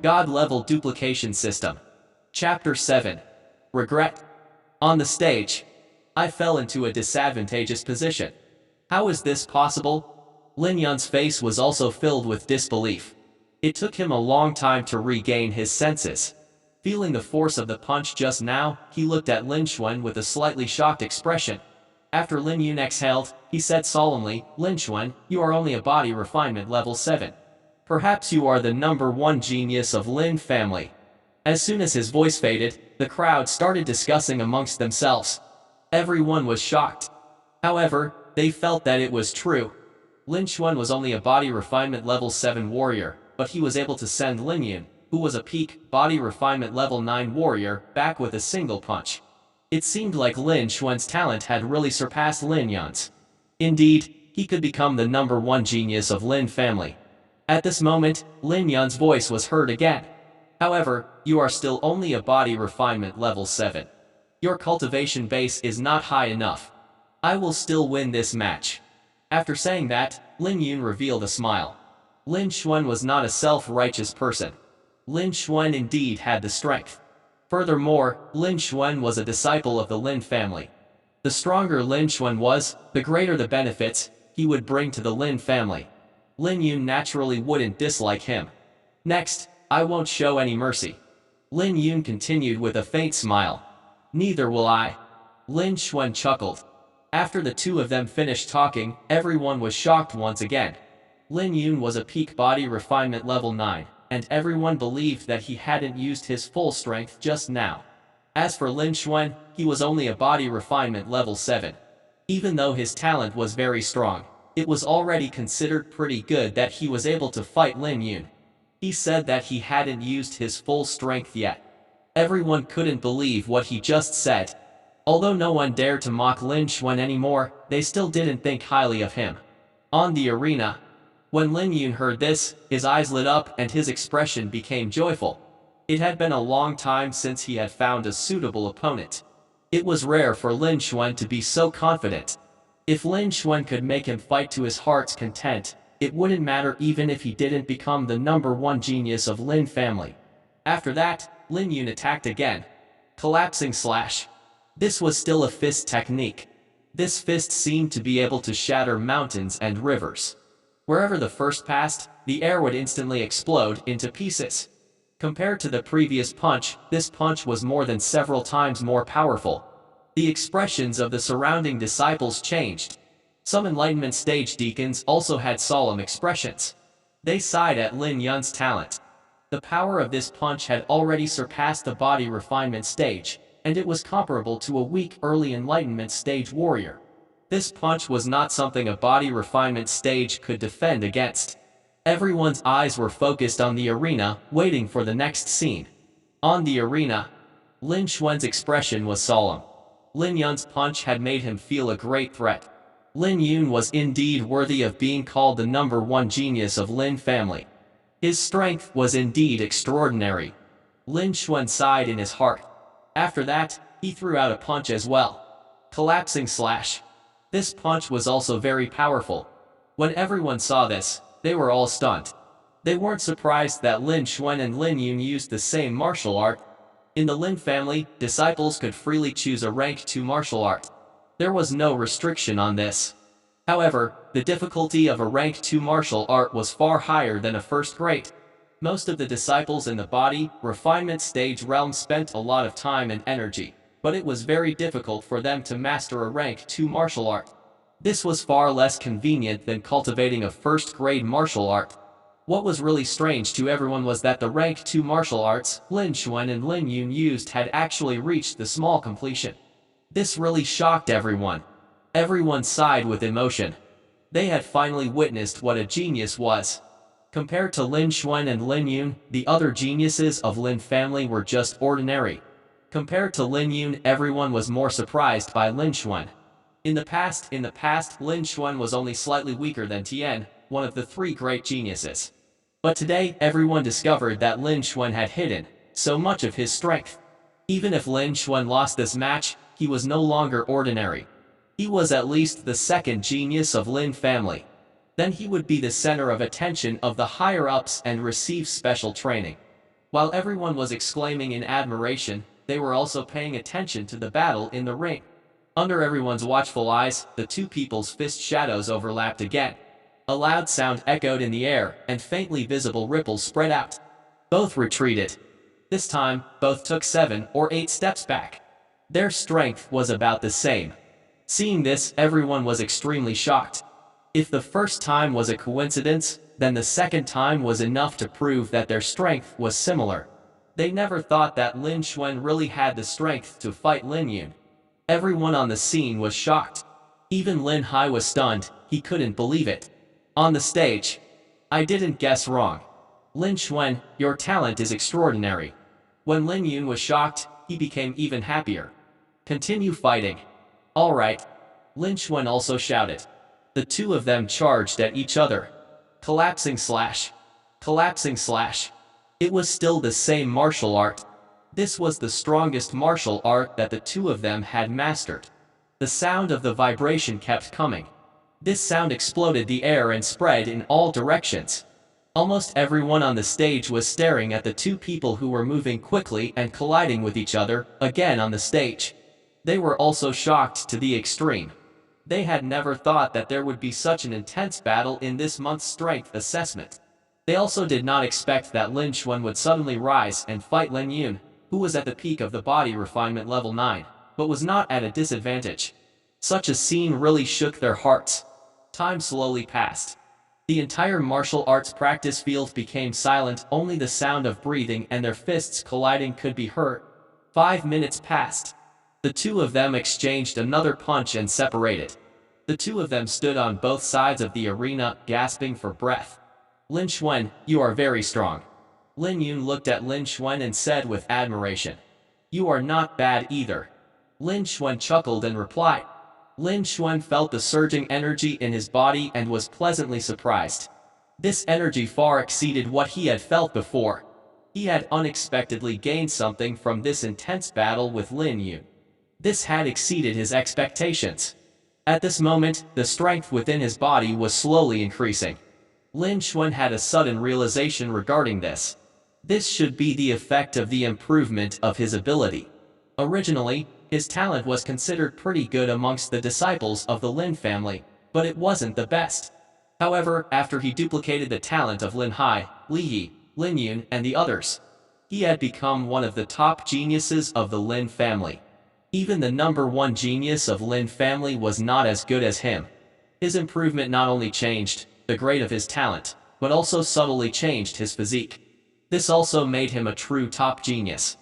God-level duplication system. Chapter 7. Regret. On the stage, I fell into a disadvantageous position. How is this possible? Lin Yun's face was also filled with disbelief. It took him a long time to regain his senses. Feeling the force of the punch just now, he looked at Lin Xuan with a slightly shocked expression. After Lin Yun exhaled, he said solemnly, "Lin Xuan, you are only a body refinement level 7. Perhaps you are the number 1 genius of Lin family." As soon as his voice faded, the crowd started discussing amongst themselves. Everyone was shocked. However, they felt that it was true. Lin Xuan was only a body refinement level 7 warrior, but he was able to send Lin Yun, who was a peak body refinement level 9 warrior, back with a single punch. It seemed like Lin Xuan's talent had really surpassed Lin Yun's. Indeed, he could become the number 1 genius of Lin family. At this moment, Lin Yun's voice was heard again. "However, you are still only a body refinement level 7. Your cultivation base is not high enough. I will still win this match." After saying that, Lin Yun revealed a smile. Lin Xuan was not a self-righteous person. Lin Xuan indeed had the strength. Furthermore, Lin Xuan was a disciple of the Lin family. The stronger Lin Xuan was, the greater the benefits he would bring to the Lin family. Lin Yun naturally wouldn't dislike him. "Next, I won't show any mercy." Lin Yun continued with a faint smile. "Neither will I." Lin Xuan chuckled. After the two of them finished talking, everyone was shocked once again. Lin Yun was a peak body refinement level 9, and everyone believed that he hadn't used his full strength just now. As for Lin Xuan, he was only a body refinement level 7. Even though his talent was very strong, it was already considered pretty good that he was able to fight Lin Yun. He said that he hadn't used his full strength yet. Everyone couldn't believe what he just said. Although no one dared to mock Lin Xuan anymore, they still didn't think highly of him. On the arena, when Lin Yun heard this, his eyes lit up and his expression became joyful. It had been a long time since he had found a suitable opponent. It was rare for Lin Xuan to be so confident. If Lin Xuan could make him fight to his heart's content, it wouldn't matter even if he didn't become the number 1 genius of Lin family. After that, Lin Yun attacked again. Collapsing slash. This was still a fist technique. This fist seemed to be able to shatter mountains and rivers. Wherever the first passed, the air would instantly explode into pieces. Compared to the previous punch, this punch was more than several times more powerful. The expressions of the surrounding disciples changed. Some enlightenment stage deacons also had solemn expressions. They sighed at Lin Yun's talent. The power of this punch had already surpassed the body refinement stage, and it was comparable to a weak early enlightenment stage warrior. This punch was not something a body refinement stage could defend against. Everyone's eyes were focused on the arena, waiting for the next scene. On the arena, Lin Xuan's expression was solemn. Lin Yun's punch had made him feel a great threat. Lin Yun was indeed worthy of being called the number 1 genius of Lin family. His strength was indeed extraordinary. Lin Xuan sighed in his heart. After that, he threw out a punch as well. Collapsing slash. This punch was also very powerful. When everyone saw this, they were all stunned. They weren't surprised that Lin Xuan and Lin Yun used the same martial art. In the Lin family, disciples could freely choose a rank 2 martial art. There was no restriction on this. However, the difficulty of a rank 2 martial art was far higher than a first grade. Most of the disciples in the body refinement stage realm spent a lot of time and energy, but it was very difficult for them to master a rank 2 martial art. This was far less convenient than cultivating a first-grade martial art. What was really strange to everyone was that the rank 2 martial arts Lin Xuan and Lin Yun used had actually reached the small completion. This really shocked everyone. Everyone sighed with emotion. They had finally witnessed what a genius was. Compared to Lin Xuan and Lin Yun, the other geniuses of Lin family were just ordinary. Compared to Lin Yun, everyone was more surprised by Lin Xuan. In the past, Lin Xuan was only slightly weaker than Tian, one of the 3 great geniuses. But today, everyone discovered that Lin Xuan had hidden so much of his strength. Even if Lin Xuan lost this match, he was no longer ordinary. He was at least the 2nd genius of Lin family. Then he would be the center of attention of the higher-ups and receive special training. While everyone was exclaiming in admiration, they were also paying attention to the battle in the ring. Under everyone's watchful eyes, the two people's fist shadows overlapped again. A loud sound echoed in the air, and faintly visible ripples spread out. Both retreated. This time, both took 7 or 8 steps back. Their strength was about the same. Seeing this, everyone was extremely shocked. If the first time was a coincidence, then the second time was enough to prove that their strength was similar. They never thought that Lin Xuan really had the strength to fight Lin Yun. Everyone on the scene was shocked. Even Lin Hai was stunned, he couldn't believe it. On the stage, I didn't guess wrong. Lin Xuan, your talent is extraordinary. When Lin Yun was shocked, he became even happier. Continue fighting. Alright. Lin Xuan also shouted. The two of them charged at each other. Collapsing slash. Collapsing slash. It was still the same martial art. This was the strongest martial art that the two of them had mastered. The sound of the vibration kept coming. This sound exploded the air and spread in all directions. Almost everyone on the stage was staring at the two people who were moving quickly and colliding with each other, again on the stage. They were also shocked to the extreme. They had never thought that there would be such an intense battle in this month's strength assessment. They also did not expect that Lin Xuan would suddenly rise and fight Lin Yun, who was at the peak of the body refinement level 9, but was not at a disadvantage. Such a scene really shook their hearts. Time slowly passed. The entire martial arts practice field became silent, only the sound of breathing and their fists colliding could be heard. 5 minutes passed. The two of them exchanged another punch and separated. The two of them stood on both sides of the arena, gasping for breath. Lin Xuan, you are very strong. Lin Yun looked at Lin Xuan and said with admiration. You are not bad either. Lin Xuan chuckled and replied. Lin Xuan felt the surging energy in his body and was pleasantly surprised. This energy far exceeded what he had felt before. He had unexpectedly gained something from this intense battle with Lin Yun. This had exceeded his expectations. At this moment, the strength within his body was slowly increasing. Lin Xuan had a sudden realization regarding this. This should be the effect of the improvement of his ability. Originally, his talent was considered pretty good amongst the disciples of the Lin family, but it wasn't the best. However, after he duplicated the talent of Lin Hai, Li Yi, Lin Yun, and the others, he had become one of the top geniuses of the Lin family. Even the number 1 genius of Lin family was not as good as him. His improvement not only changed the grade of his talent, but also subtly changed his physique. This also made him a true top genius.